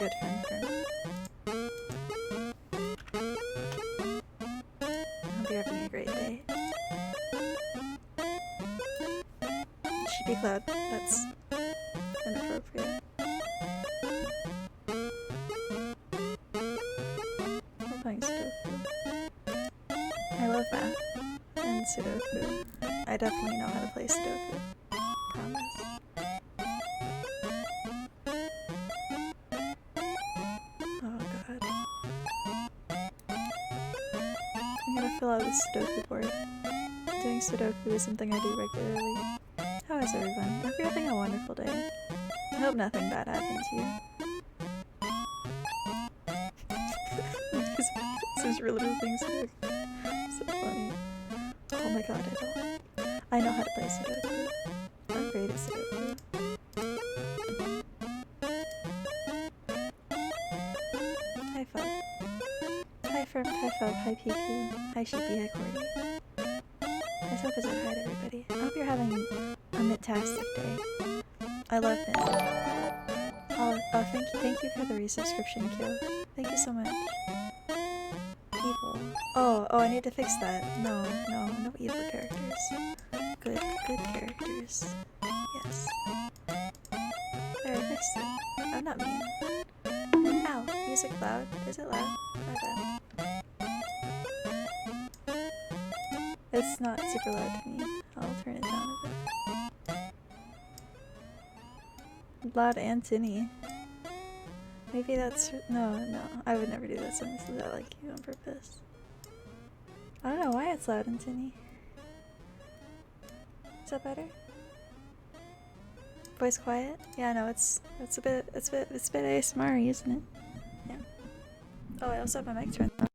good friend for me. I hope you're having a great day. It should be Cloud. That's inappropriate. I'm playing Sudoku. I love math and Sudoku. I definitely know how to play Sudoku. Promise. Oh god. I'm gonna fill out the Sudoku board. Doing Sudoku is something I do regularly. How is everyone? I hope you're having a wonderful day. I hope nothing bad happened to you. These are little things Sudoku. So funny. Oh my god, I know how to play Sudoku. I'm great at Sudoku. Hi Fub. Hi Firm, hi Fub, hi Piku, hi Sheepy, hi Cordy. I hope it's hi to everybody. I hope you're having a fantastic day. I love Mint. Oh, thank you for the resubscription, Kill. Thank you so much. Evil. Oh, I need to fix that. No evil characters. Good characters. Yes. There, I fixed it. I'm not mean. Ow, music loud? Is it loud? My bad. It's not super loud to me. I'll turn it down a bit. Loud and tinny. Maybe that's... No, I would never do that song so that like you on purpose. I don't know why it's loud and tinny. Is that better? Voice quiet? Yeah, no, it's a bit ASMR, isn't it? Yeah. Oh, I also have my mic turned on.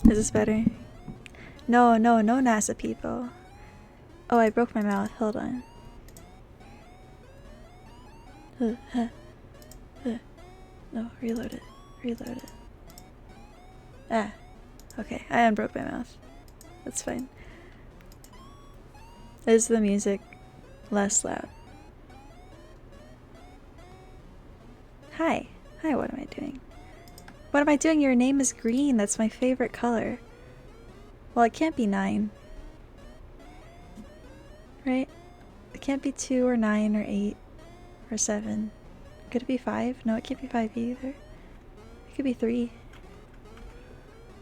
Is this better? No NASA people. Oh, I broke my mouth. Hold on. No, reload it. Ah. Okay, I unbroke my mouth. That's fine. Is the music less loud? Hi, what am I doing? What am I doing? Your name is green. That's my favorite color. Well, it can't be 9. Right? It can't be 2 or 9 or 8 or 7. Could it be 5? No, it can't be 5 either. It could be 3.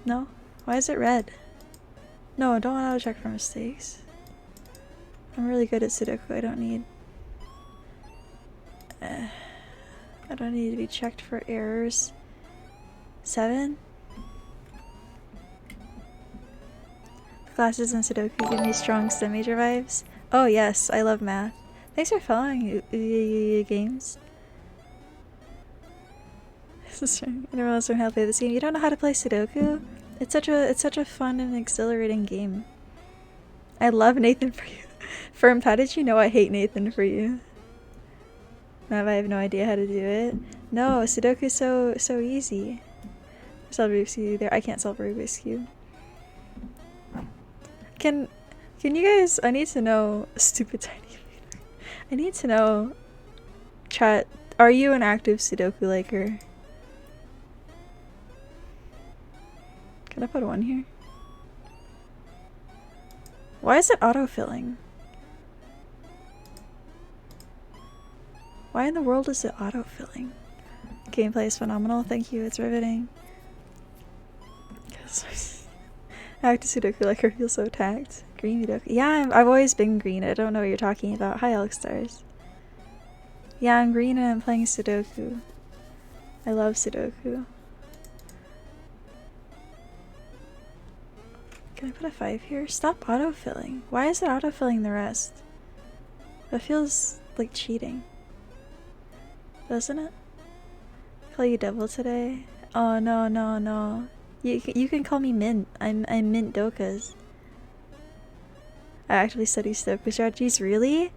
No? Why is it red? No, don't auto check for mistakes. I'm really good at Sudoku. I don't need to be checked for errors. 7? Classes in Sudoku give me strong STEM major vibes. Oh yes, I love math. Thanks for following games. Anyone else know how to play this game? You don't know how to play Sudoku? It's such a fun and exhilarating game. I love Nathan for you. Firm, how did you know I hate Nathan for you? Now I have no idea how to do it. No, Sudoku's so easy. Solve Rubik's Cube there. I can't solve Rubik's Cube. Can you guys? I need to know. Stupid tiny meter. I need to know. Chat. Are you an active Sudoku liker? Can I put 1 here? Why is it autofilling? Why in the world is it autofilling? Gameplay is phenomenal. Thank you. It's riveting. Active Sudoku liker feels so attacked. Green Sudoku. Yeah, I've always been green. I don't know what you're talking about. Hi, Alex Stars. Yeah, I'm green and I'm playing Sudoku. I love Sudoku. Can I put a 5 here? Stop autofilling. Why is it autofilling the rest? That feels like cheating. Doesn't it? Call you Devil today? Oh, no. You can call me Mint. I'm Mint Dokas. I actually study Sudoku strategies. Really?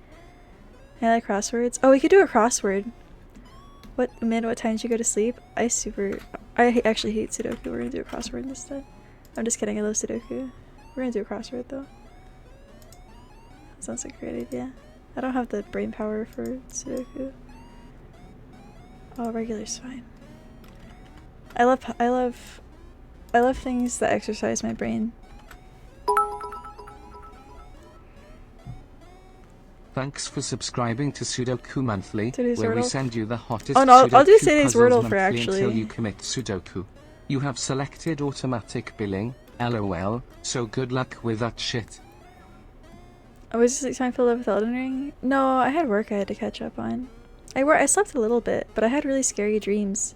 I like crosswords. Oh, we could do a crossword. What time did you go to sleep? I actually hate Sudoku. We're gonna do a crossword instead. I'm just kidding, I love Sudoku. We're gonna do a crossword though. That sounds like a great idea. I don't have the brain power for Sudoku. Oh, regular's fine. I love things that exercise my brain. Thanks for subscribing to Sudoku Monthly, Today's where we Wordle. send you the hottest Oh no, I'll do Sudoku today's puzzles Wordle for monthly until actually. you commit Sudoku. You have selected automatic billing, LOL, so good luck with that shit. Oh, was this time filled up with Elden Ring? No, I had work I had to catch up on. I slept a little bit, but I had really scary dreams.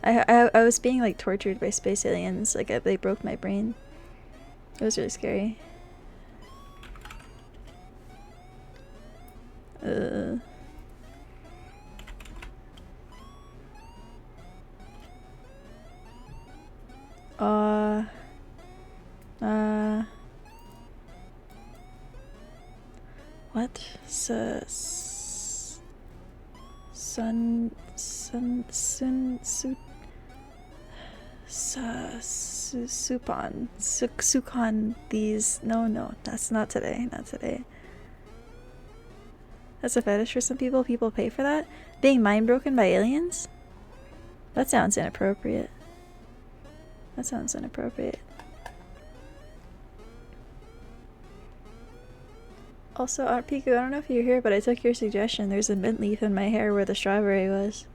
I was being like tortured by space aliens. Like they broke my brain. It was really scary. What? Sukan, these. No, that's not today. Not today. That's a fetish for some people. People pay for that. Being mind broken by aliens? That sounds inappropriate. That sounds inappropriate. Also, Piku, I don't know if you're here, but I took your suggestion. There's a mint leaf in my hair where the strawberry was.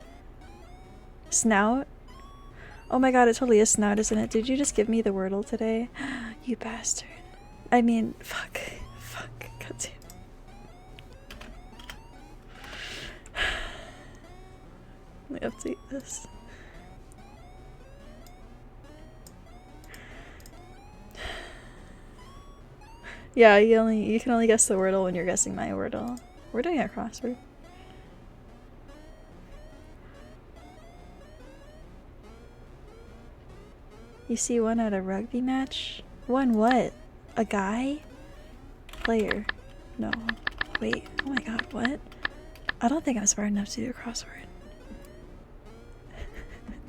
Snout? Oh my god, it totally is snout, isn't it? Did you just give me the Wordle today? You bastard. I mean, fuck. Fuck. Goddamn. Let me update this. Yeah, you can only guess the Wordle when you're guessing my Wordle. We're doing a crossword. You see one at a rugby match? One what? A guy? Player. No. Wait. Oh my god, what? I don't think I'm smart enough to do a crossword.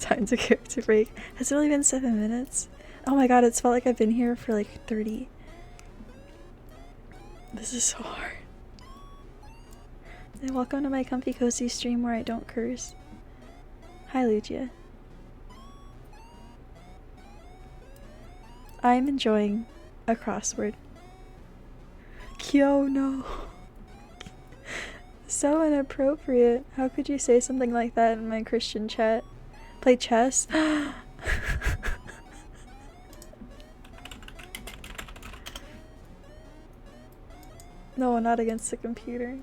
Time to character break. Has it only been 7 minutes? Oh my god, it's felt like I've been here for like 30. This is so hard. And welcome to my comfy cozy stream where I don't curse. Hi Lugia. I'm enjoying a crossword. Kyo, no. So inappropriate. How could you say something like that in my Christian chat? Play chess? No, not against the computer.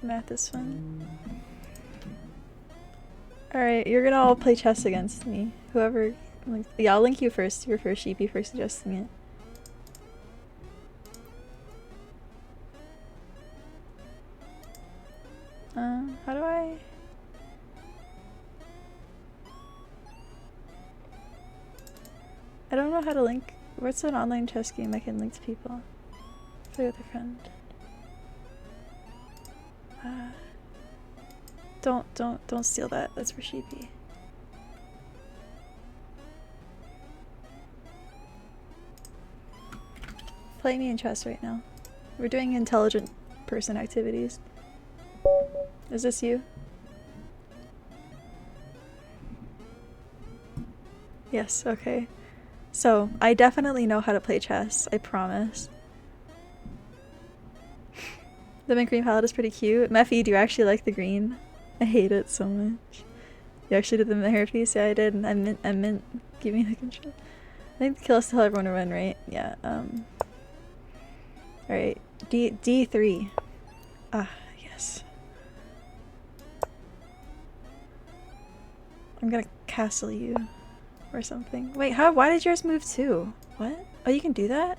Math is fun. Alright, you're gonna all play chess against me. Whoever... Yeah, I'll link you first. You're first, Sheepy, for suggesting it. How do I... I don't know how to link... What's an online chess game I can link to people? Play with a friend. Don't steal that. That's for Sheepy. Play me in chess right now. We're doing intelligent person activities. Is this you? Yes, okay. So, I definitely know how to play chess, I promise. The mint green palette is pretty cute. Mephi, do you actually like the green? I hate it so much. You actually did the hairpiece? Yeah, I did. I meant, give me the control. I think the kill is to tell everyone to run, right? Yeah, Alright, D3. Ah, yes. I'm gonna castle you. Or something. Wait, why did yours move too? What? Oh, you can do that?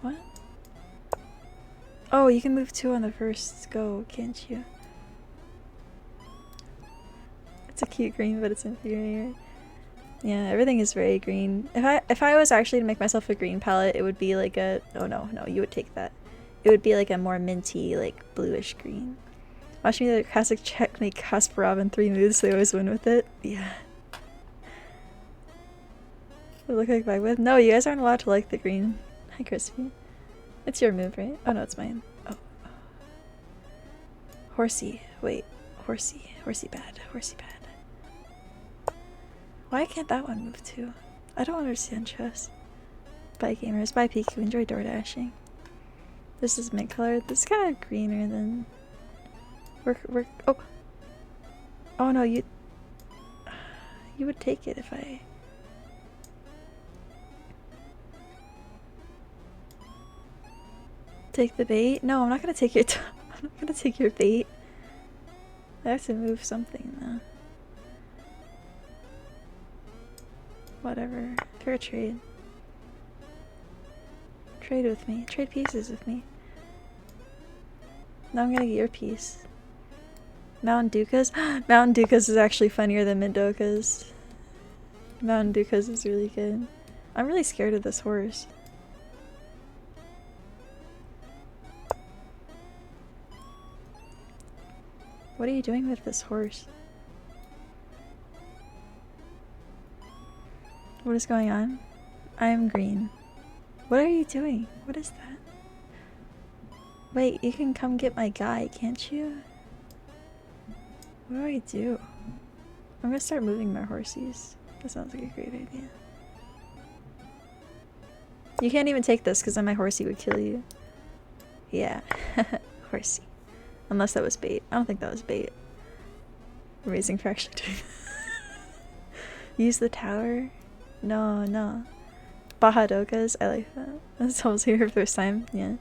What? Oh, you can move 2 on the first go, can't you? It's a cute green, but it's inferior. Yeah, everything is very green. If I was actually to make myself a green palette, it would be like a... Oh no, you would take that. It would be like a more minty, like bluish green. Watch me the classic checkmate Kasparov in 3 moves, they always win with it. Yeah. They look like my with. No, you guys aren't allowed to like the green. Hi, Crispy. It's your move, right? Oh no, it's mine. Oh. Horsey. Wait. Horsey. Horsey bad. Horsey bad. Why can't that one move too? I don't understand chess. Bye gamers. Bye Piku. Enjoy door dashing. This is mint colored. This is kind of greener than. Oh. Oh no, you would take it if I. Take the bait? No, I'm not gonna take your. I'm not gonna take your bait. I have to move something though. Whatever. Fair trade. Trade with me. Trade pieces with me. Now I'm gonna get your piece. Mountain Dukas? Mountain Dukas is actually funnier than Mindokas. Mountain Dukas is really good. I'm really scared of this horse. What are you doing with this horse? What is going on? I am green. What are you doing? What is that? Wait, you can come get my guy, can't you? What do I do? I'm gonna start moving my horsies. That sounds like a great idea. You can't even take this because then my horsey would kill you. Yeah. Horsey. Unless that was bait. I don't think that was bait. Amazing for actually doing that. Use the tower? No, no. Bahadokas? I like that. That's almost here for the first time. Yeah.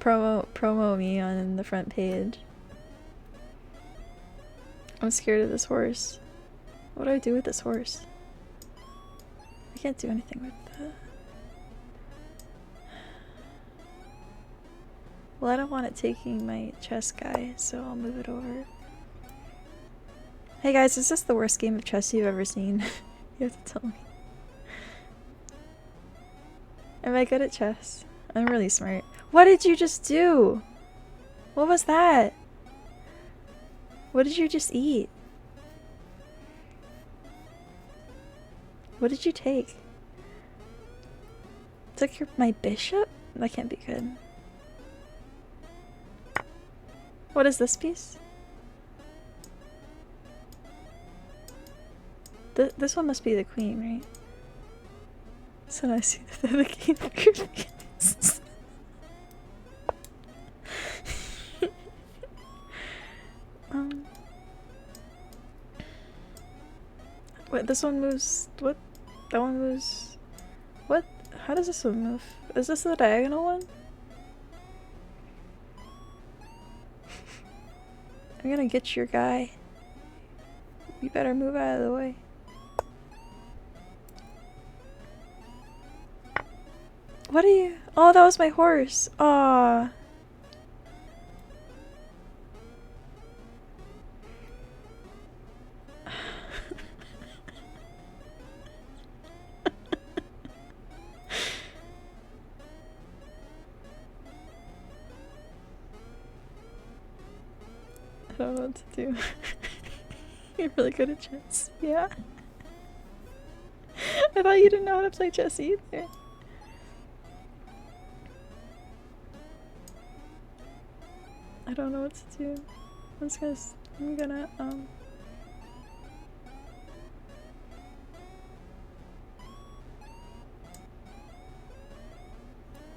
Promo me on the front page. I'm scared of this horse. What do I do with this horse? I can't do anything with that. Well, I don't want it taking my chess guy, so I'll move it over. Hey guys, is this the worst game of chess you've ever seen? You have to tell me. Am I good at chess? I'm really smart. What did you just do? What was that? What did you just eat? What did you take? Took my bishop? That can't be good. What is this piece? This one must be the queen, right? So I see the king begins. Wait, this one moves. What? That one moves. What? How does this one move? Is this the diagonal one? I'm gonna get your guy. You better move out of the way. What are you? Oh, that was my horse. Aww. I don't know what to do. You're really good at chess. Yeah. I thought you didn't know how to play chess either. I don't know what to do. I'm gonna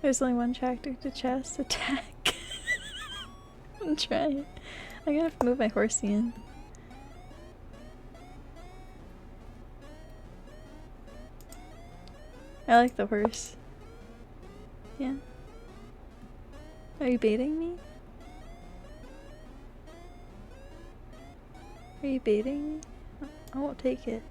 There's only one tactic to chess. Attack. I'm trying. I'm gonna have to move my horsey in. I like the horse. Yeah. Are you baiting me? Are you baiting me? I won't take it.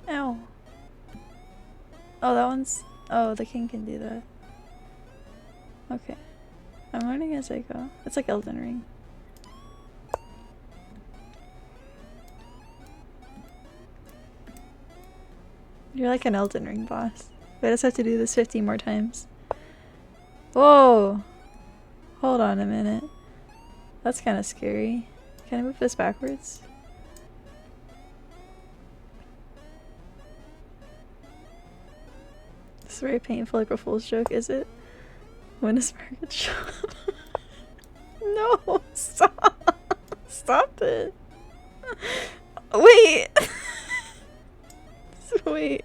Ow. Oh, that one's... Oh, the king can do that. Okay. I'm learning as I go. It's like Elden Ring. You're like an Elden Ring boss. I just have to do this 50 more times. Whoa! Hold on a minute. That's kind of scary. Can I move this backwards? It's very painful, like a fool's joke, is it? When is market shop? No, stop! Stop it! Wait! Wait.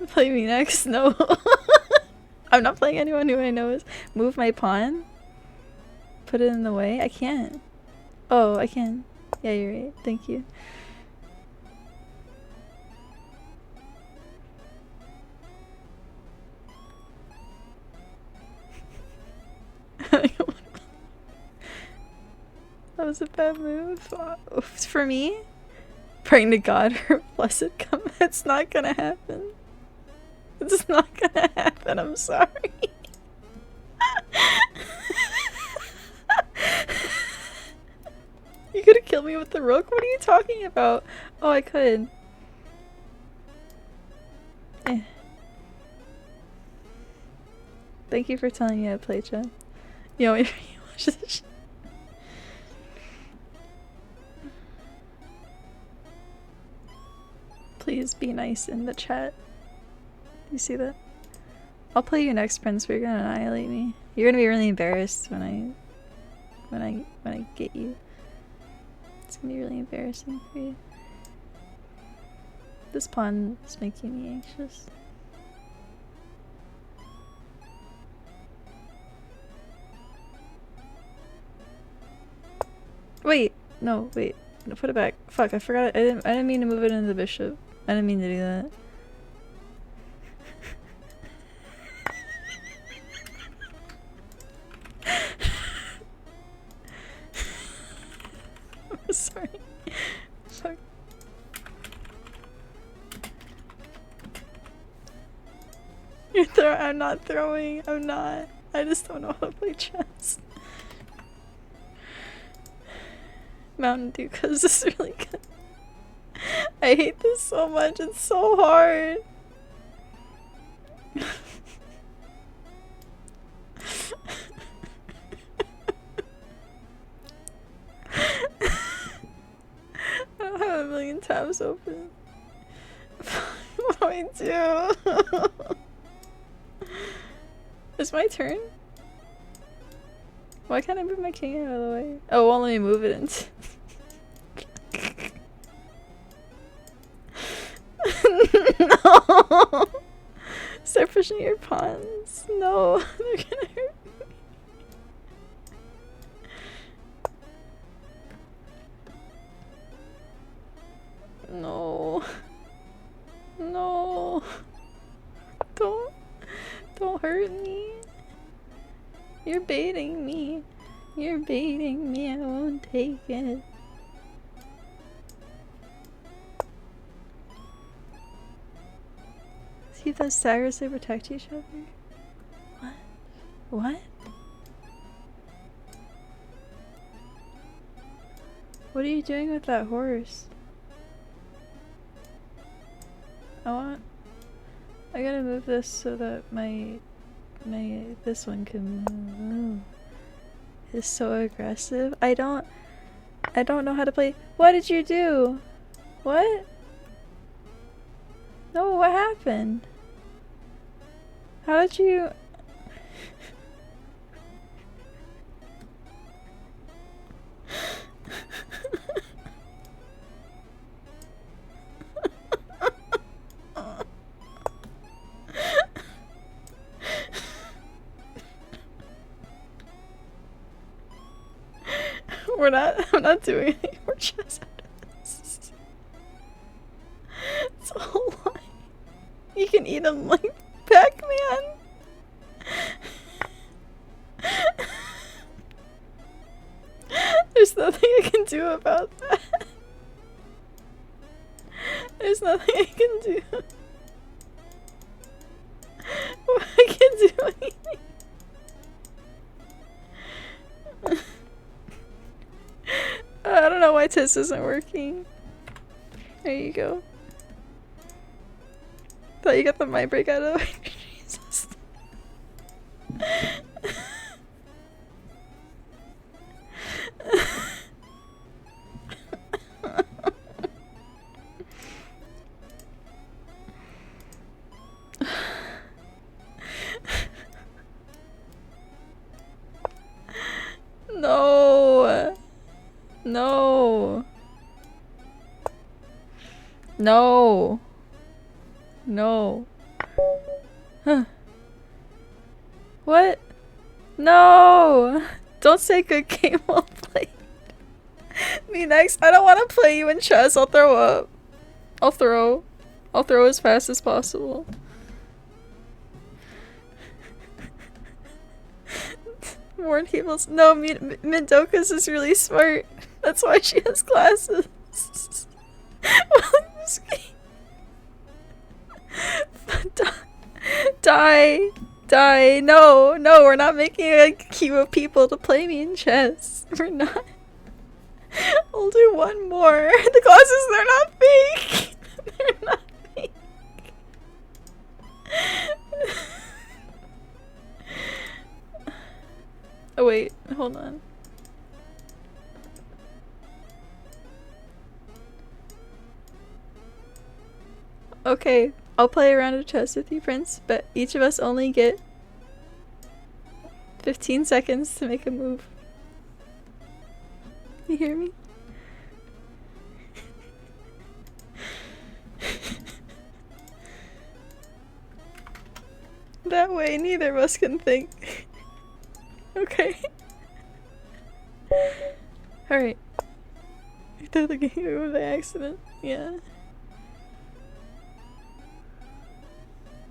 Play me next? No. I'm not playing anyone who I know is. Move my pawn? Put it in the way? I can't. Oh, I can. Yeah, you're right. Thank you. That was a bad move. For me? Praying to God for blessed come. It's not gonna happen. It's not gonna happen. I'm sorry. You could have killed me with the rook? What are you talking about? Oh, I could. Eh. Thank you for telling me how to play, Chad. You know, you watch this shit. Please be nice in the chat. Do you see that? I'll play you next, Prince, but you're gonna annihilate me. You're gonna be really embarrassed when I get you. It's gonna be really embarrassing for you. This pawn is making me anxious. Wait, no, wait. No, put it back. Fuck, I forgot. I didn't mean to move it into the bishop. I didn't mean to do that. I'm sorry. Fuck. I'm not throwing. I'm not. I just don't know how to play chess. Mountain Dew, cause this is really good. I hate this so much. It's so hard. I don't have a million tabs open. What do I do? It's my turn? Why can't I move my king out of the way? Oh, it won't let me move it into. No! Start pushing your pawns. No, they're gonna hurt me. No. No. Don't hurt me. You're baiting me. You're baiting me. I won't take it. See if those staggers, they protect each other? What? What? What are you doing with that horse? I gotta move this so that this one can move. It's so aggressive. I don't know how to play. What did you do? What? No, what happened? How did you... I'm not doing any more chess after this. It's a whole lot. You can eat them like Pac-Man. There's nothing I can do about that. There's nothing I can do. I can't do anything. I don't know why this isn't working. There you go. Thought you got the mind break out of the way. Jesus. No. No. No. No. Huh. What? No. Don't say good game well played. Me next. I don't want to play you in chess. I'll throw up. I'll throw. I'll throw as fast as possible. More tables. No, Mendoka's is really smart. That's why she has glasses. Die. Die. No. No, we're not making a queue of people to play me in chess. We're not. I'll do one more. The glasses, they're not fake. They're not fake. Oh wait, hold on. Okay, I'll play a round of chess with you, Prince, but each of us only get 15 seconds to make a move. You hear me? That way neither of us can think. Okay. Alright. I threw the game by accident. Yeah.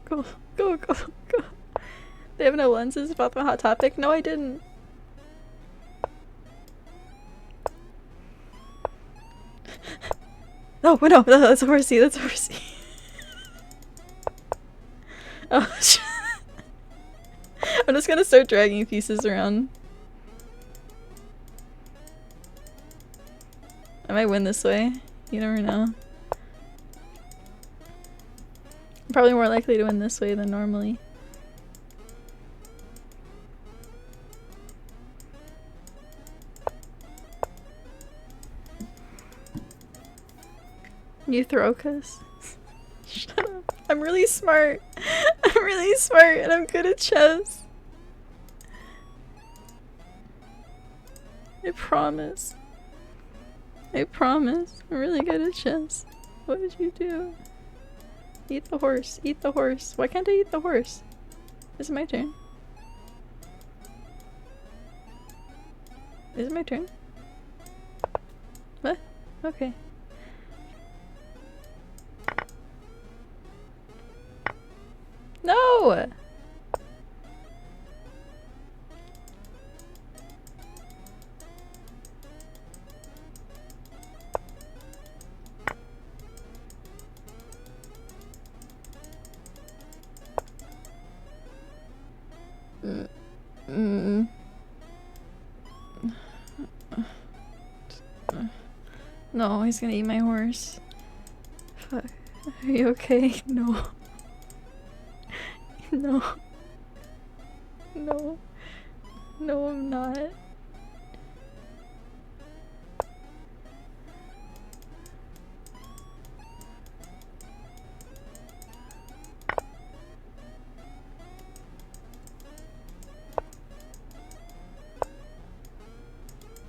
Go, go, go, go. They have no lenses about the hot topic? No, I didn't. No, no, that's a horsey, that's a horsey. Oh, shit. I'm just gonna start dragging pieces around. I might win this way. You never know. I'm probably more likely to win this way than normally. You throw, cuz? Shut up. I'm really smart. I'm really smart and I'm good at chess. I promise. I promise. I'm really good at chess. What did you do? Eat the horse. Eat the horse. Why can't I eat the horse? Is it my turn? Is it my turn? What? Okay. No! No, he's gonna eat my horse. Fuck. Are you okay? No. No. No. No, I'm not.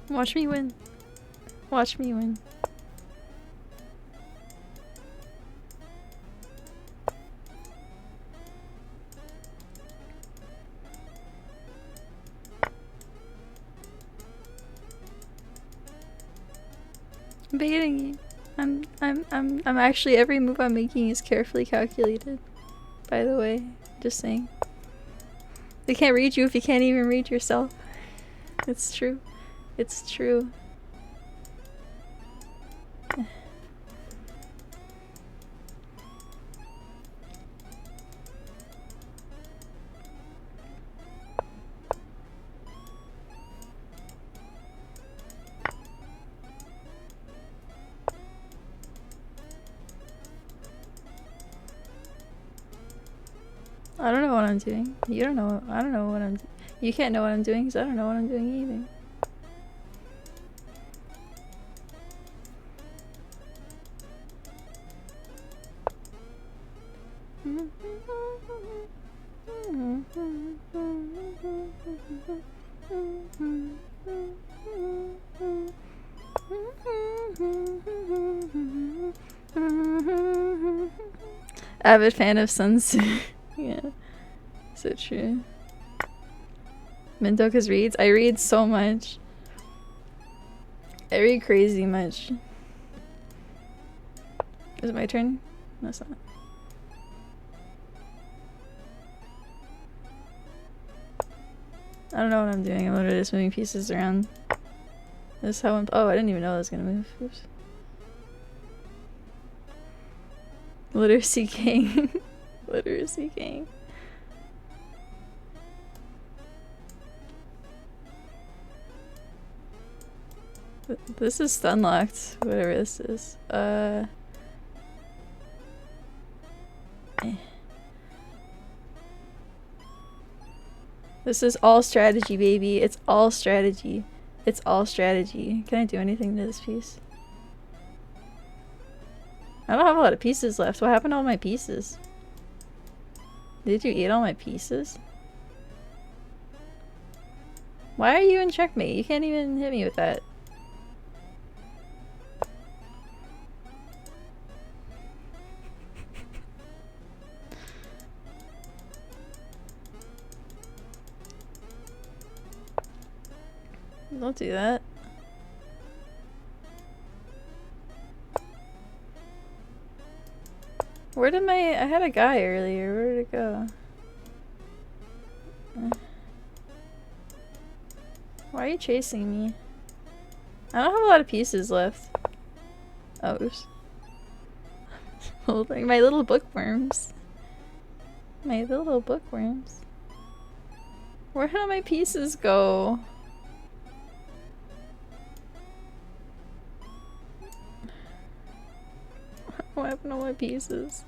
Watch me win. Watch me win. I'm baiting you. I'm actually, every move I'm making is carefully calculated. By the way, just saying. They can't read you if you can't even read yourself. It's true. It's true. I don't know what I'm doing. You don't know. I don't know what I'm. You can't know what I'm doing because I don't know what I'm doing either. Avid fan of Sun Tzu. Yeah, so true. Mintoka's reads. I read so much. I read crazy much. Is it my turn? No, it's not. I don't know what I'm doing. I'm literally just moving pieces around. This is how I'm. Oh, I didn't even know I was gonna move. Oops. Literacy king. Literacy king. This is stun locked, whatever this is. This is all strategy, baby. It's all strategy. It's all strategy. Can I do anything to this piece? I don't have a lot of pieces left. What happened to all my pieces? Did you eat all my pieces? Why are you in checkmate? You can't even hit me with that. Don't do that. Where did my... I had a guy earlier. Where did it go? Why are you chasing me? I don't have a lot of pieces left. Oh, oops. Like my little bookworms. My little bookworms. Where did all my pieces go? What happened to all my pieces?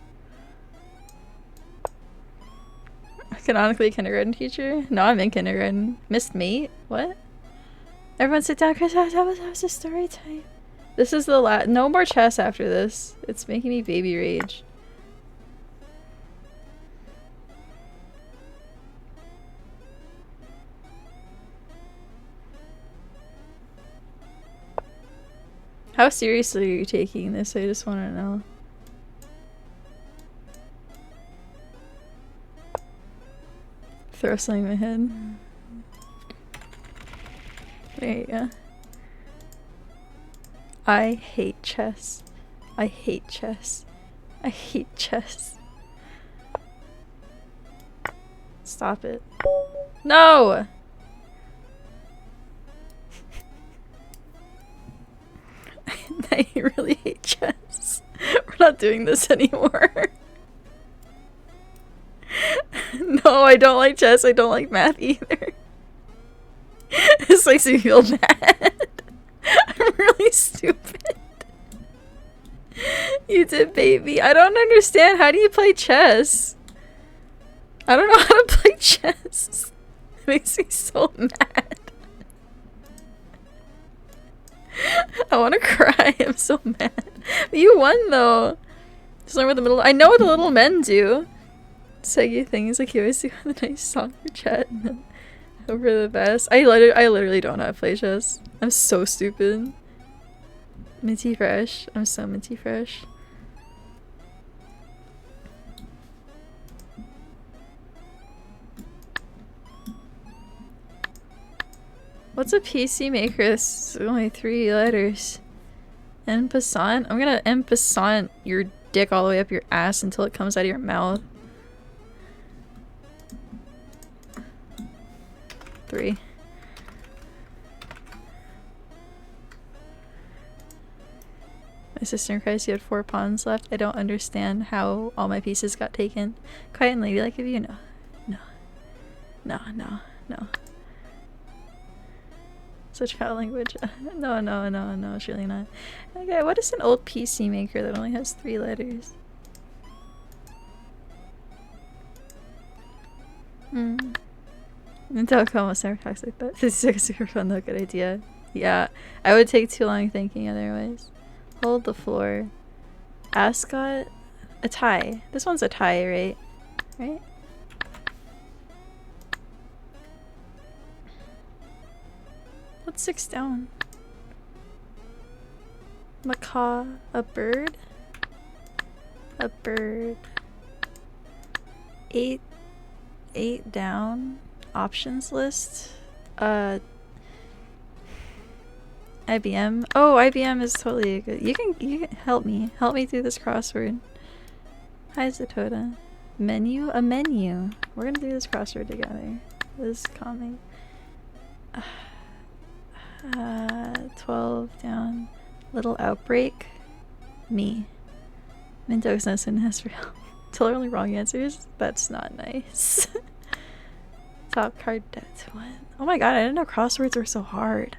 Canonically kindergarten teacher? No, I'm in kindergarten. Missed mate? What? Everyone sit down, Chris. That was a story time. This is the last. No more chess after this. It's making me baby rage. How seriously are you taking this? I just want to know. Throw something in my head. There you go. I hate chess. I hate chess. I hate chess. Stop it. No! I really hate chess. We're not doing this anymore. No, I don't like chess. I don't like math either. This makes me feel bad. I'm really stupid. You did, baby. I don't understand. How do you play chess? I don't know how to play chess. It makes me so mad. I want to cry. I'm so mad. But you won though. Just learn what the middle. I know what the little men do. Seggy things like you always do on the nice song for chat. Over the best. I literally don't know how to play chess. I'm so stupid. Minty fresh. I'm so minty fresh. What's a PC maker? It's only 3 letters. En passant? I'm gonna en passant your dick all the way up your ass until it comes out of your mouth. 3. My sister cries you had 4 pawns left. I don't understand how all my pieces got taken. Quiet and ladylike of you? No. No. No, no, no. Such foul language. No, no, no, no, it's really not. Okay, what is an old PC maker that only has 3 letters? Don't almost never talks like that. This is super fun though, good idea. Yeah, I would take too long thinking otherwise. Hold the floor. Ascot? A tie. This one's a tie, right? Right? What's 6 down? Macaw. A bird? A bird. 8 down. Options list. IBM. Oh, IBM is totally good. You can help me. Help me through this crossword. Hi, Zatoda. Menu? A menu. We're gonna do this crossword together. This comic. 12 down. Little outbreak. Me. Mendoza and Hasbro. Totally wrong answers. That's not nice. Top card debt one. Oh my god, I didn't know crosswords were so hard.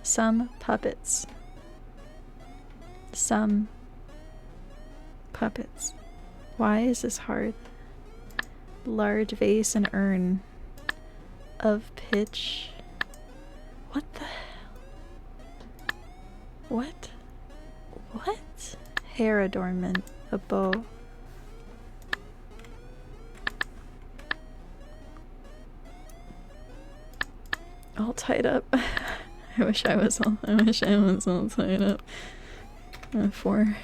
Some puppets. Some puppets. Why is this hard? Large vase and urn of pitch. What the hell? What? What? Hair adornment. A bow. All tied up. I wish I was all tied up. 4.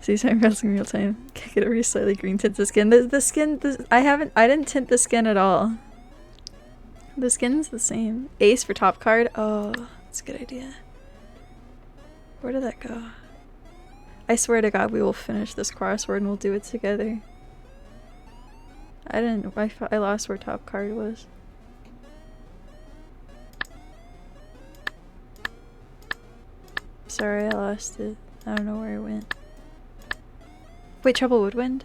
See, I'm pressing real time. Can't get a slightly green tint the skin. The skin, I didn't tint the skin at all. The skin's the same. Ace for top card. Oh, that's a good idea. Where did that go? I swear to God, we will finish this crossword and we'll do it together. I lost where top card was. Sorry, I lost it. I don't know where it went. Wait, treble woodwind?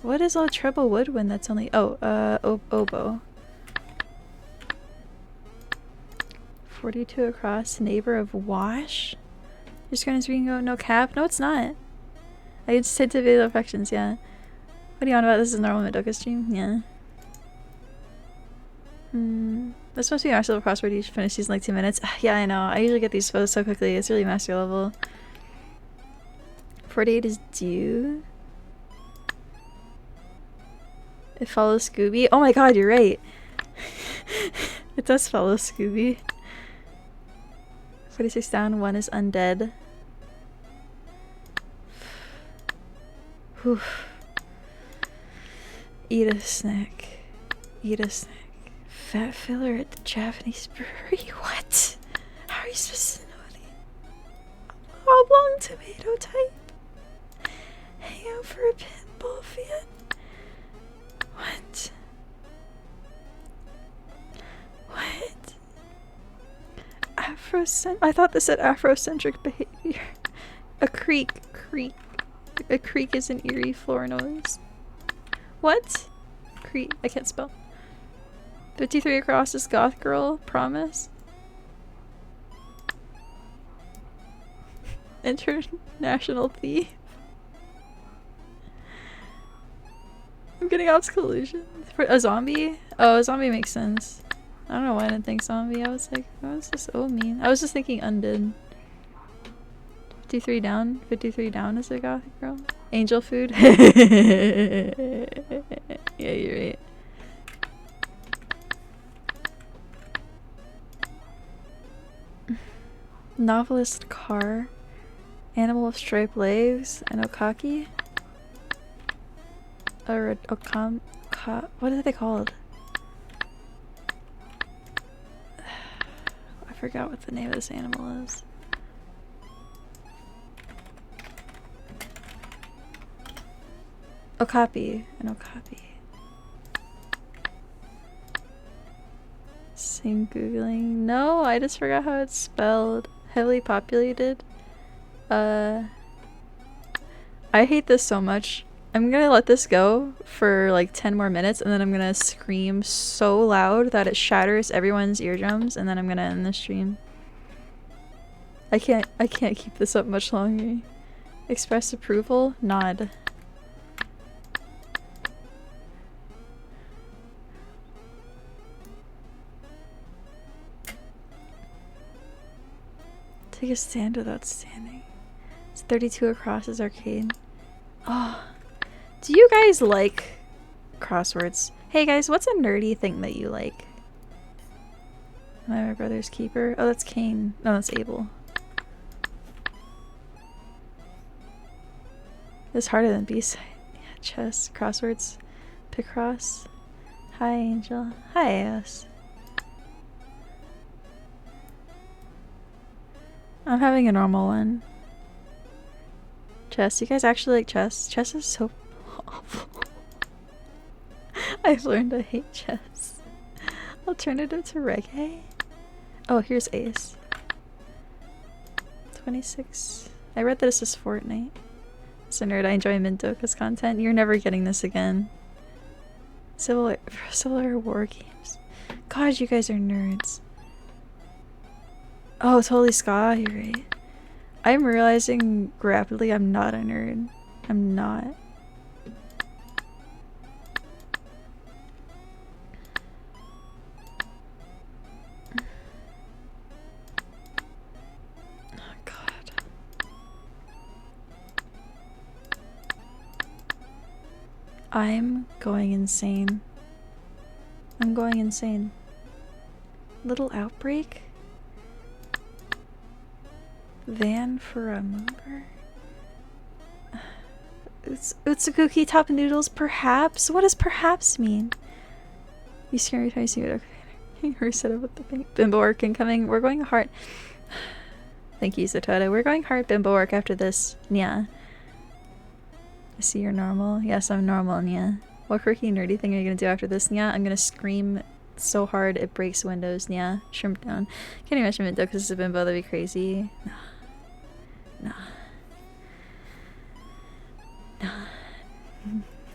What is all treble woodwind that's only— oh, oboe. 42 across, neighbor of wash? Your screen is reading no cap? No, it's not. I just hit to video affections, yeah. What are you on about? This is a normal Madoka stream? Yeah. This must be our silver crossword. You should finish these in like 2 minutes. Yeah, I know. I usually get these photos so quickly. It's really master level. 48 is due. It follows Scooby. Oh my god, you're right. It does follow Scooby. 46 down, 1 is undead. Whew. Eat a snack. Eat a snack. Fat filler at the Japanese brewery? What? How are you supposed to know the oblong tomato type? Hang out for a pinball fan? What? What? I thought this said Afrocentric behavior. A creak. A creak is an eerie floor noise. What? Creak. I can't spell. 53 across is goth girl. Promise. International thief. I'm getting obstacle illusion. For a zombie? Oh, a zombie makes sense. I don't know why I didn't think zombie. I was like, what does this O mean? I was just thinking undead. 53 down. 53 down is a gothic girl. Angel food. Yeah, you're right. Novelist car. Animal with striped legs. An okaki. Or okam. What are they called? I forgot what the name of this animal is. Okapi. An okapi. Same googling. No, I just forgot how it's spelled. Heavily populated. I hate this so much. I'm gonna let this go for like 10 more minutes and then I'm gonna scream so loud that it shatters everyone's eardrums and then I'm gonna end the stream. I can't keep this up much longer. Express approval? Nod. Take a stand without standing. It's 32 across is arcade. Oh. Do you guys like crosswords? Hey guys, what's a nerdy thing that you like? Am I my brother's keeper? Oh, that's Kane. No, that's Abel. It's harder than B-side. Yeah, chess, crosswords, Picross. Hi, Angel. Hi, AS. I'm having a normal one. Chess. You guys actually like chess? Chess is so awful. I've learned to hate chess. Alternative to reggae? Oh, here's Ace. 26. I read that this is Fortnite. As a nerd, I enjoy Mintoka's content. You're never getting this again. Civil War games. God, you guys are nerds. Oh, totally ska, you're right. I'm realizing rapidly I'm not a nerd. I'm not. Oh god. I'm going insane. I'm going insane. Little outbreak? Van for a mover? It's Utsukuki top noodles, perhaps? What does perhaps mean? You scare me twice, you okay. Set up with the bimbo work incoming. We're going hard. Thank you, Zotoda. We're going hard bimbo work after this. Nya. I see you're normal. Yes, I'm normal, Nya. What quirky nerdy thing are you gonna do after this, Nya? I'm gonna scream so hard it breaks windows, Nya. Shrimp down. Can't imagine it though, because it's a bimbo, that'd be crazy. No. No.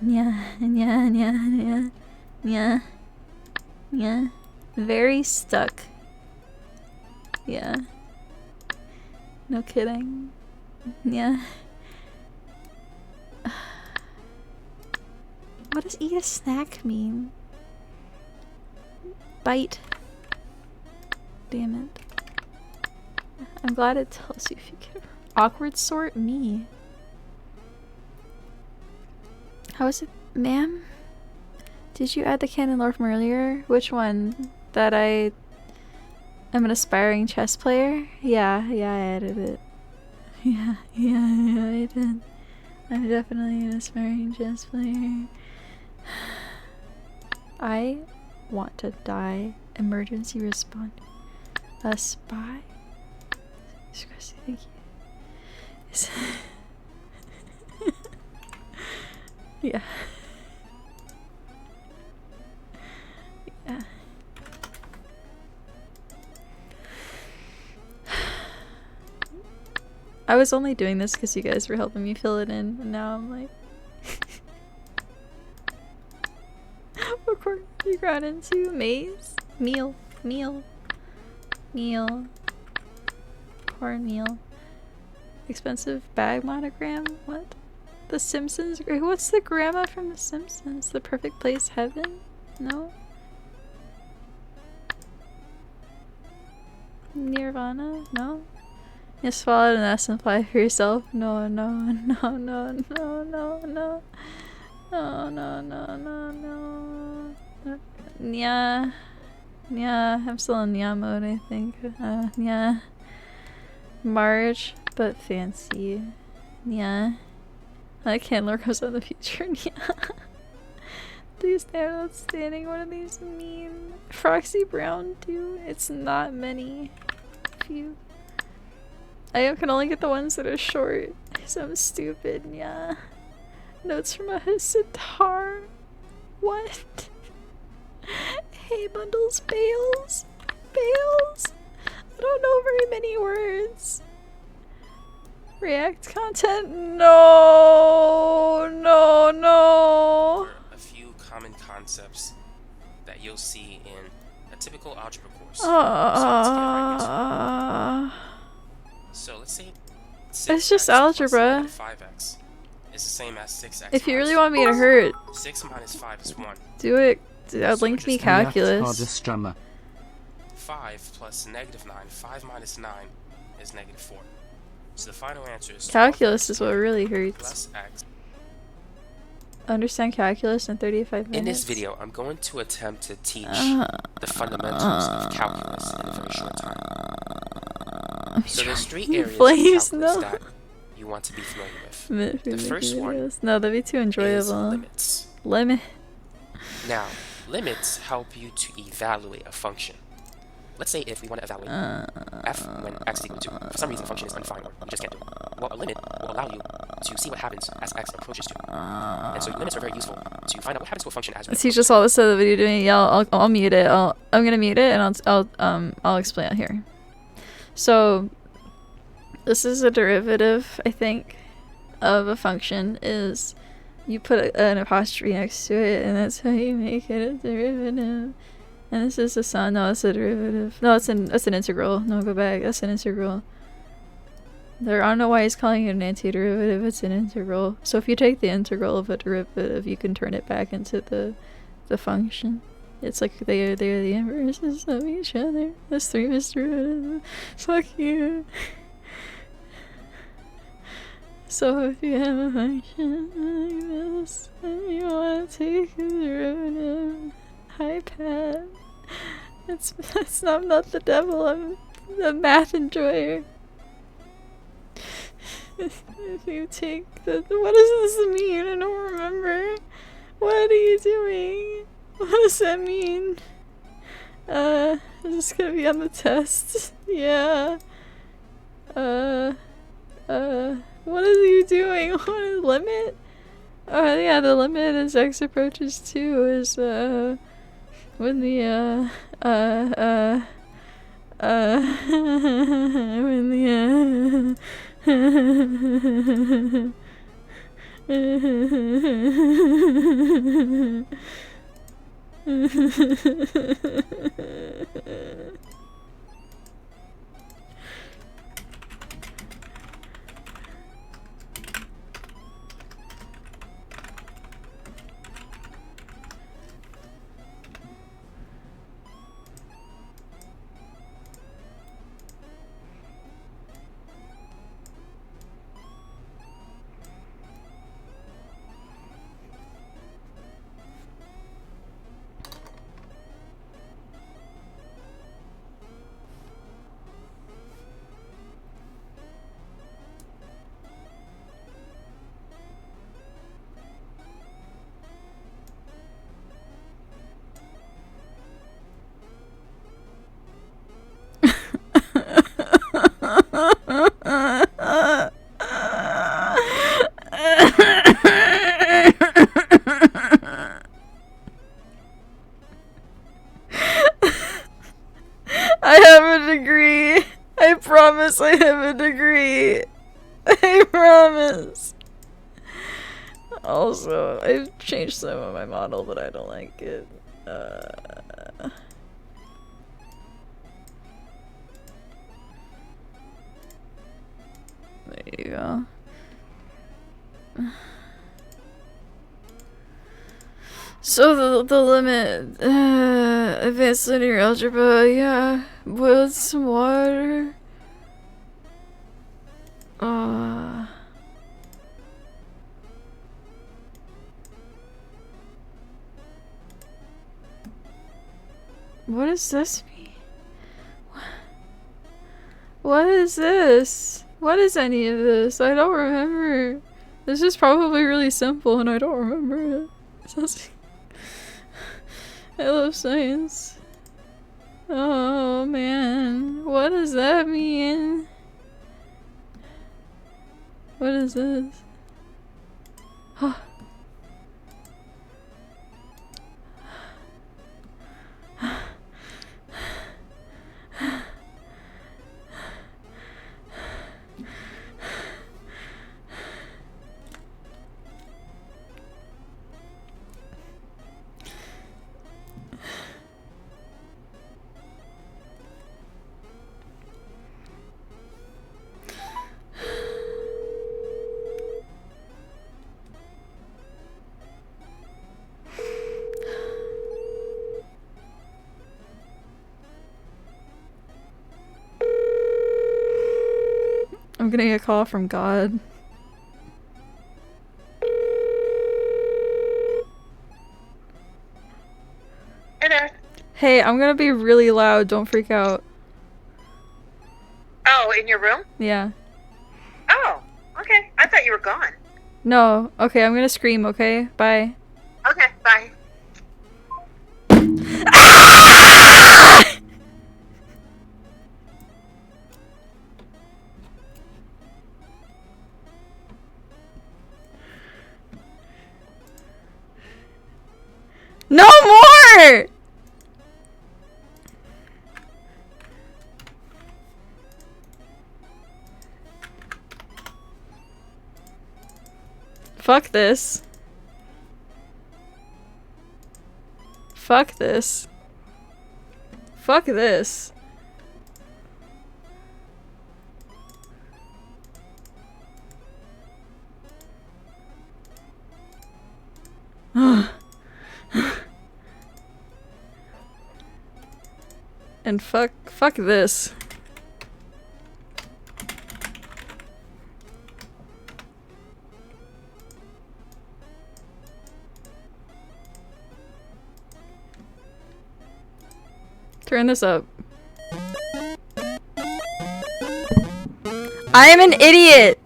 No. Yeah. Very stuck. Yeah. No kidding. Yeah. What does eat a snack mean? Bite. Damn it. I'm glad it tells you if you get awkward sort me. How is it, ma'am? Did you add the canon lore from earlier? Which one? That I am an aspiring chess player? Yeah, I added it. Yeah, I did. I'm definitely an aspiring chess player. I want to die. Emergency respond. A spy? Thank you. Yeah. Yeah. I was only doing this because you guys were helping me fill it in, and now I'm like... What course you got into? Maze? Meal. Cornmeal. Expensive bag monogram? What? The Simpsons? What's the grandma from The Simpsons? The perfect place heaven? No? Nirvana? No? You swallowed an S and apply for yourself? No. Nya. I'm still in Nya mode, I think. Nya. Marge, but fancy. Nya. I can't lurk us on the future. Nya. These stand outstanding. What do these mean? Froxy Brown too? It's not many. Few. I can only get the ones that are short. So I'm stupid. Yeah. Notes from a sitar. What? Hey bundles, bales. I don't know very many words. React content? No. A few common concepts that you'll see in a typical algebra course. So let's say it's just algebra. 5x is the same as 6x. If you really want me to hurt, 6 minus 5 is 1. do it. Link me calculus. 5 plus negative 9, 5 minus 9, is -4. So the final answer is Calculus is what really hurts. plus x. Understand calculus in 35 minutes. In this video, I'm going to attempt to teach the fundamentals of calculus in a very short time. So there's 3 areas of Flames, calculus no. that you want to be familiar with. The first one No, that'd be too is enjoyable. limits. Limit. Now, limits help you to evaluate a function. Let's say if we want to evaluate f when x is equal to 2. For some reason, the function is undefined, or you just can't do it. Well, a limit will allow you to see what happens as x approaches 2. And so limits are very useful to find out what happens to a function as we Teach us all this other video doing. Yeah, I'll mute it. I'm gonna mute it and I'll explain it here. So this is a derivative, I think, of a function. Is you put an apostrophe next to it, and that's how you make it a derivative. And this is a sum. No, it's a derivative. No, that's an integral. No, go back. That's an integral. I don't know why he's calling it an antiderivative. It's an integral. So if you take the integral of a derivative, you can turn it back into the function. It's like they're the inverses of each other. That's 3 derivatives. Fuck you. So if you have a function like this, and you want to take a derivative, hi Pat. I'm not the devil. I'm the math enjoyer. If you take what does this mean? I don't remember. What are you doing? What does that mean? Is this gonna be on the test? Yeah. What are you doing? What is limit? Oh yeah, the limit as x approaches 2 is when the when the I have a degree. I promise I have a degree. I promise. Also, I've changed some of my model, but I don't like it. There you go. So the limit, advanced linear algebra, yeah, boiled some water. What does this mean? What is this? What is any of this? I don't remember. This is probably really simple and I don't remember it. I love science. Oh man, what does that mean? What is this? I'm getting a call from God. Hey there. Hey, I'm gonna be really loud. Don't freak out. Oh, in your room? Yeah. Oh, okay. I thought you were gone. No. Okay, I'm gonna scream, okay? Bye. Okay, bye. No more! Fuck this. Fuck this. Fuck this. And fuck this. Turn this up. I am an idiot!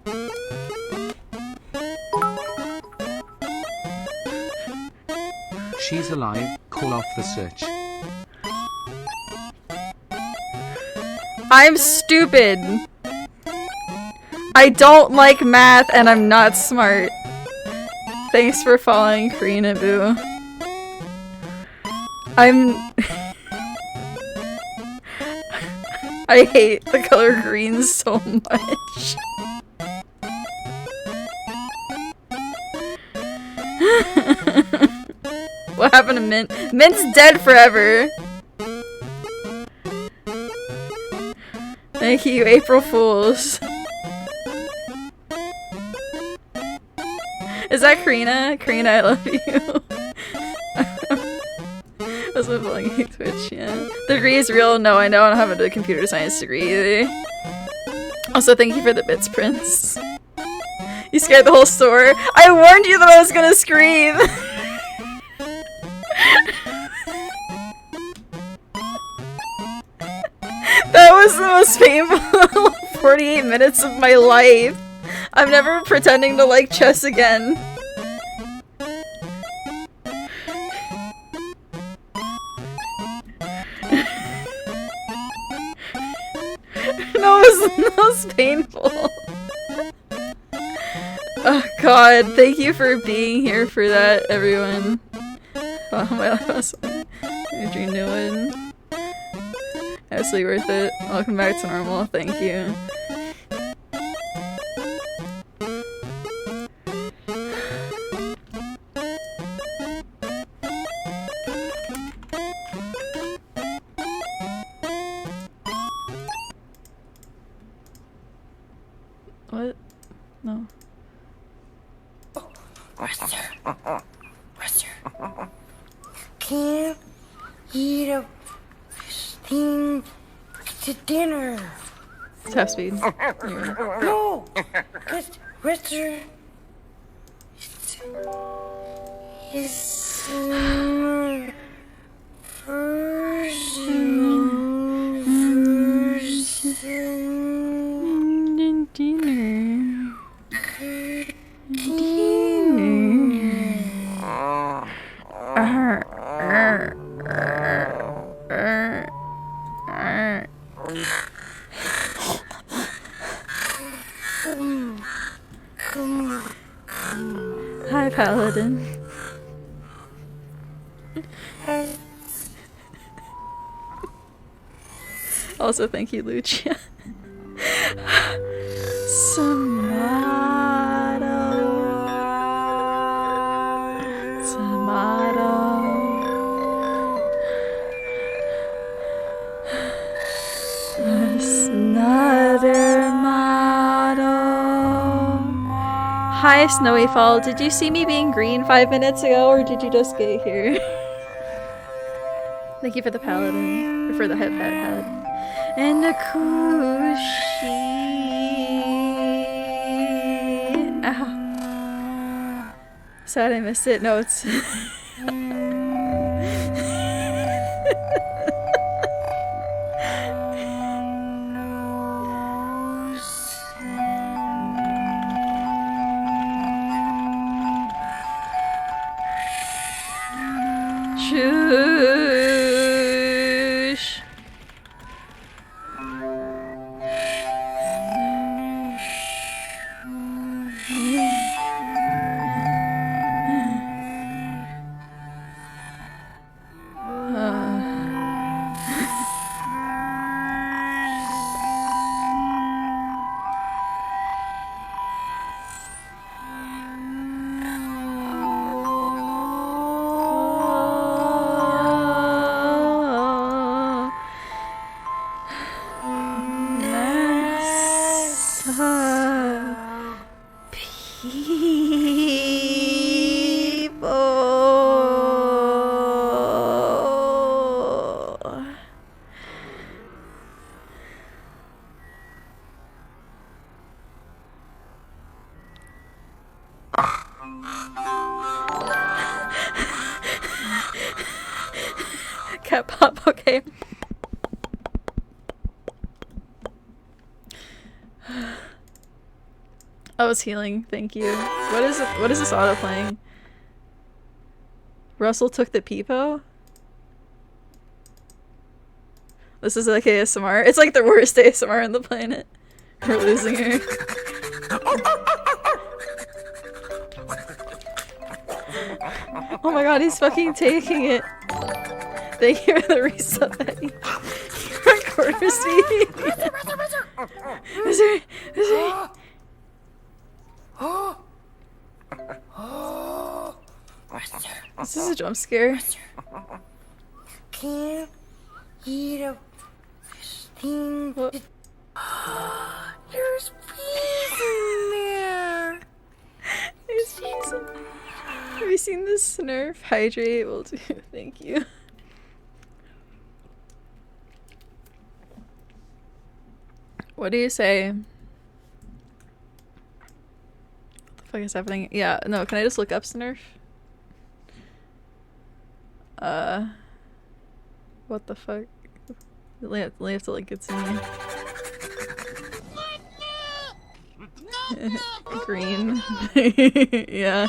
She's alive, call off the search. I'm stupid. I don't like math and I'm not smart. Thanks for following Karina Boo. I hate the color green so much. What happened to Mint? Mint's dead forever. Thank you, April Fools. Is that Karina? Karina, I love you. That's my following Twitch, yeah. The degree is real? No, I know I don't have a computer science degree either. Also, thank you for the bits, Prince. You scared the whole store. I warned you that I was gonna scream! That was the most painful 48 minutes of my life. I'm never pretending to like chess again. That was painful. Oh god, thank you for being here for that, everyone. Oh, my last one. Adrian Newman. Absolutely worth it. Welcome back to normal, thank you. What? No. Rester. Can't eat a thing to dinner. Top speed. No! Because Rester is Dinner. Hi, Paladin. Also, thank you, Lucia. Hi, Snowy Fall. Did you see me being green 5 minutes ago, or did you just get here? Thank you for the paladin, or for the head paladin. And a Kushi. sad I missed it. No, it's. Shush. People. Cat pop, okay. I was healing, thank you. What is it? What is this auto playing? Russell took the peepo? This is like ASMR. It's like the worst ASMR on the planet. We're losing her. Oh my god, he's fucking taking it. Thank you for the resub, Betty. Recorders me. Misery. This is a jump scare. Can't eat a thing. What? There's peas in there. There's pizza. Have you seen this Snurf hydrate? Will do. Thank you. What do you say? What the fuck is happening? Yeah, no, can I just look up Snurf? What the fuck? We have to link it to me. Green. Yeah.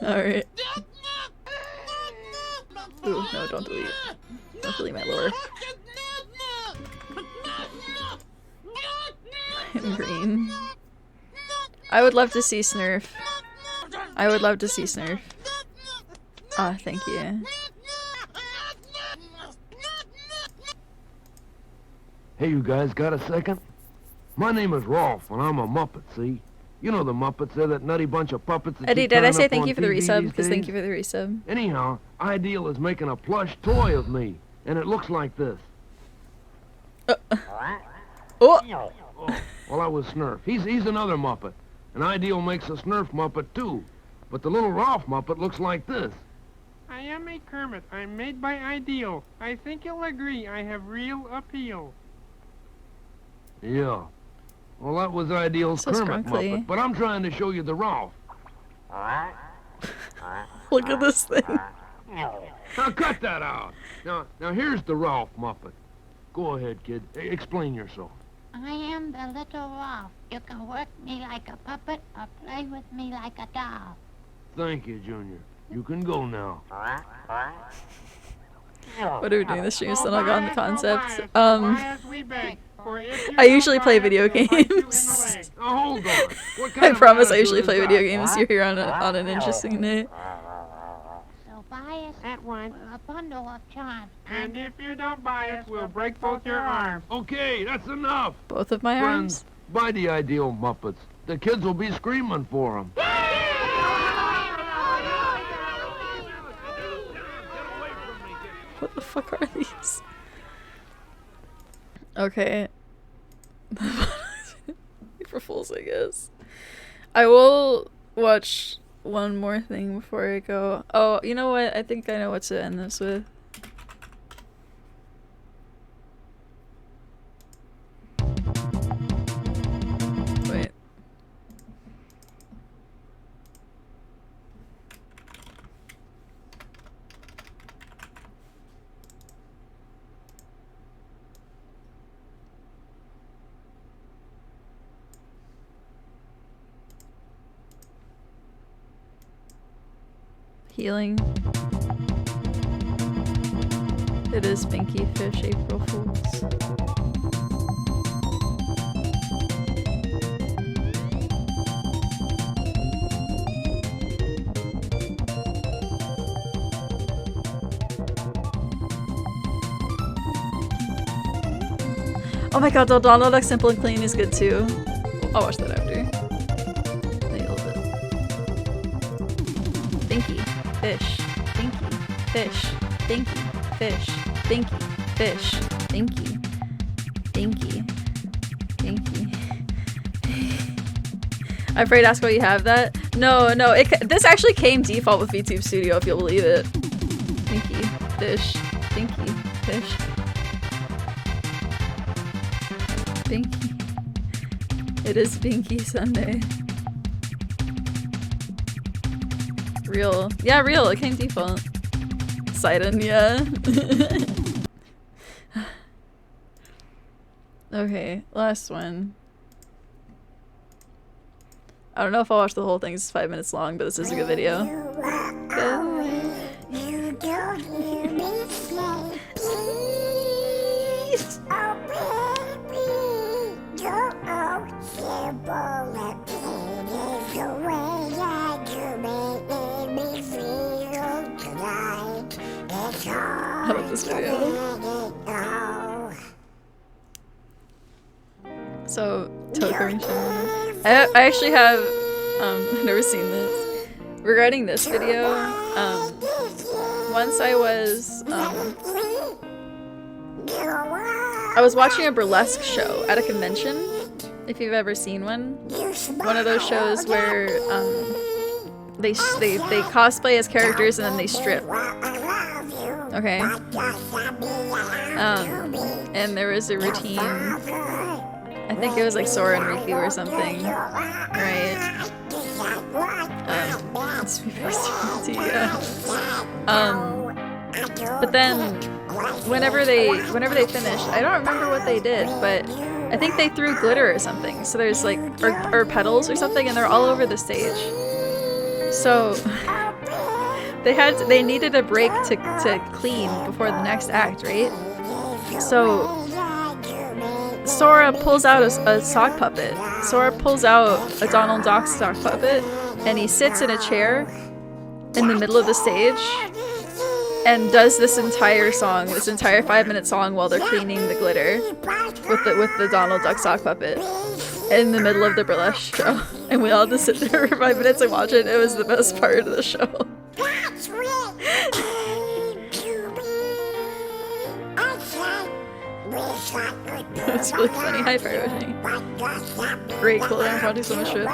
Alright. Ooh, no, don't delete. Don't delete my lore. I'm green. I would love to see Snurf. I would love to see Snurf. Ah, thank you. Hey, you guys got a second? My name is Rolf, and I'm a Muppet, see? You know the Muppets, they're that nutty bunch of puppets that Eddie, keep did I turning say up thank on you for the TV resub? these Because thank days? you for the resub. Anyhow, Ideal is making a plush toy of me, and it looks like this. Oh! Oh, well, that was Snurf. He's another Muppet. And Ideal makes a Snurf Muppet, too. But the little Rolf Muppet looks like this. I am a Kermit. I'm made by Ideal. I think you'll agree I have real appeal. Yeah. Well, that was Ideal's So Kermit scrunkly. Muppet, but I'm trying to show you the Rolf. Look at this thing. Now, cut that out. Now here's the Rolf Muppet. Go ahead, kid. Explain yourself. I am the little Rolf. You can work me like a puppet or play with me like a doll. Thank you, Junior. You can go now. What are we doing this stream? Still not got on the concept. I I usually play video games. Now, hold on. What I kind of promise I attitude usually is play video that? games. You're here on an interesting night. So buy us At once. a bundle of charms. And if you don't buy us, we'll break both your arms. Okay, that's enough. Both of my Friends, arms? buy the Ideal Muppets. The kids will be screaming for them. What the fuck are these? Okay. For fools, I guess. I will watch one more thing before I go. Oh, you know what? I think I know what to end this with. Wait. Healing. It is Binky Fish April Fools. Oh my god, the Donald Duck Simple and Clean is good too. I'll watch that after. Nailed it. Binky, fish, binky, fish, binky, fish, binky, fish, binky, binky, binky. I'm afraid to ask why you have that. No, this actually came default with VTube Studio, if you'll believe it. Binky, fish, binky, fish. Binky. It is Binky Sunday. Real. Yeah, real. It came default. Sidon, yeah. Okay, last one. I don't know if I'll watch the whole thing. It's 5 minutes long, but this is a good video. Go. You don't hear me say, please. Oh, baby. Don't simple and plain is the way I do make me feel tonight. It's all I love this video. So, Tokering I actually have, I've never seen this. Regarding this video, once I was watching a burlesque show at a convention, if you've ever seen one. One of those shows where, they cosplay as characters and then they strip. Okay. And there was a routine. I think it was like Sora and Riku or something, right? It's yeah. But then whenever they finished, I don't remember what they did, but I think they threw glitter or something. So there's like or petals or something, and they're all over the stage. So they needed a break to clean before the next act, right? So Sora pulls out a sock puppet. Sora pulls out a Donald Duck sock puppet, and he sits in a chair in the middle of the stage and does this entire 5-minute song while they're cleaning the glitter with the Donald Duck sock puppet in the middle of the burlesque show. And we all just sit there for 5 minutes and watch it. It was the best part of the show. It's really funny. Hi, Fairway. Great, cool. I'm watching so much shit.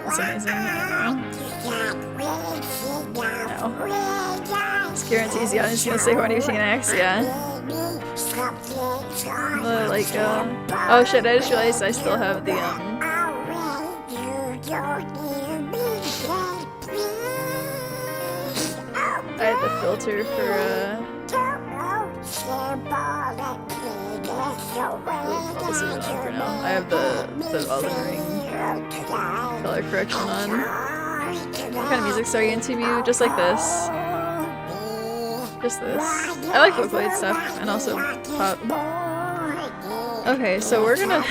That's amazing. This guarantees yeah, he's gonna say horny between X, yeah. Oh shit, I just realized I still have the, I had the filter for, this is on for now. I have the Elden Ring color correction on. What kind of music are you into, Mew? Just like this. Just this. I like Vocaloid stuff, and also pop. Okay, so we're gonna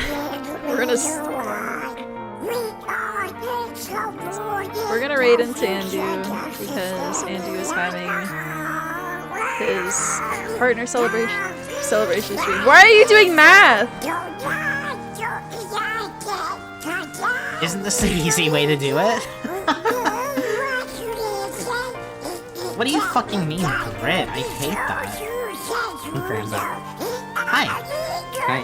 raid into Andu because Andu is having his partner celebration stream. Why are you doing math? Isn't this the easy way to do it? What do you fucking mean, grid? I hate that. Hi. Hi.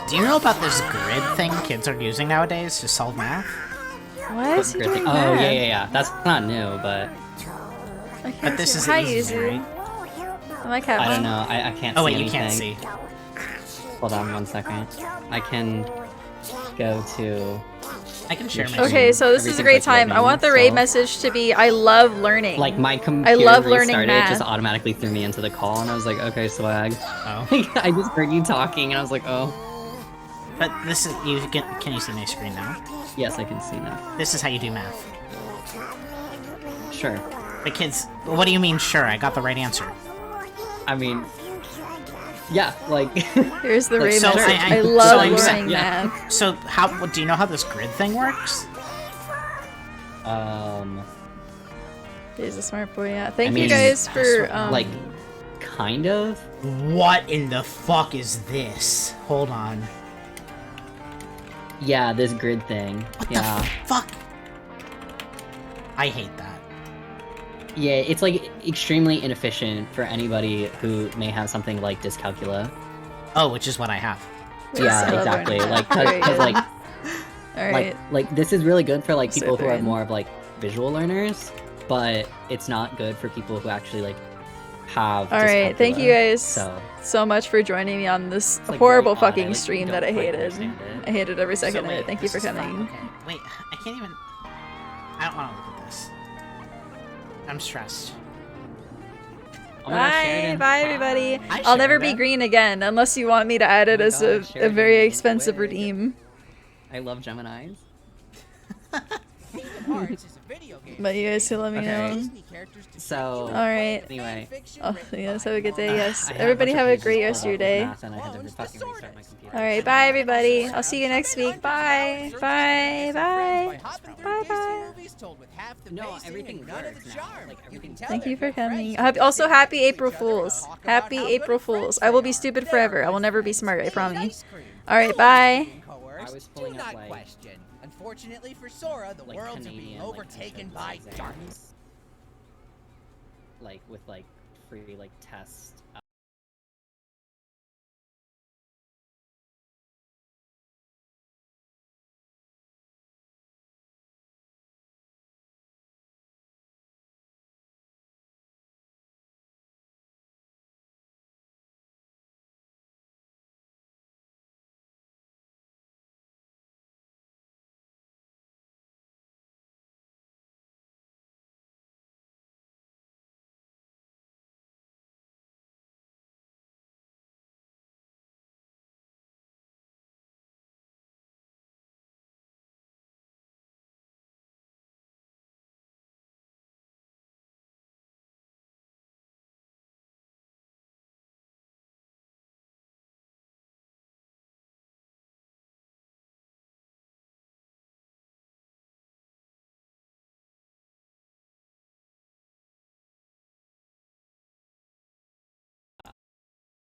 Do you know about this grid thing kids are using nowadays to solve math? Why is he doing Oh, that? yeah. That's not new, but... But this is Hi, easy, Yuzu. right? Am I cat I don't know. I can't see Oh wait, anything. you can't see. Hold on 1 second. I can go to... I can share my Okay, so this is a great time. I want the raid message to be, I love learning. Like, my computer love learning restarted, math. it just automatically threw me into the call, and I was like, okay, swag. Oh. I just heard you talking, and I was like, oh. But this is you can you see my screen now? Yes, I can see now. This is how you do math. Sure. But kids, what do you mean? Sure, I got the right answer. I mean, yeah, like. Here's the Like, Ray so message. I- I so love I'm saying- learning math. So how do you know how this grid thing works? He's a smart boy. Yeah. Thank I you mean, guys for like, kind of. What in the fuck is this? Hold on. Yeah, this grid thing. Yeah. Fuck. I hate that. Yeah, it's like extremely inefficient for anybody who may have something like dyscalculia. Oh, which is what I have. Yeah, I love exactly. learning Like, math. Very cause good. like, Alright. like this is really good for like So people who are good. more of like visual learners, but it's not good for people who actually like have. Alright, thank you dyscalculia. guys So so much for joining me on this like, horrible very odd. fucking I, like, stream don't that I quite hated. understand it. I hated every second of wait, it. Thank you this for is fine, coming. okay. Wait, I can't even. I don't want to look at this. I'm stressed. Oh my gosh, Bye, Sheridan. bye everybody. Hi, I'll never be Sheridan. green again unless you want me to add it Oh my as God, a Sheridan, very no expensive way. redeem. I love Geminis. But you guys can let me know. So. Alright. Anyway. Oh, yes, have a good day. Yes. I had Everybody bunch of have a pages great filled rest of out your with day. math, and I had to fucking restart my computer. Alright, bye everybody. I'll see you next week. Bye. Bye. Bye. Bye bye. No, everything works now. Like, everything. Thank you for coming. Also, happy April Fools. Happy April Fools. I will be stupid forever. I will never be smart, I promise. Alright, bye. I was pulling up like. Unfortunately for Sora, the like worlds are being Canadian, overtaken like, by entrance darkness. exams. Like with like free like test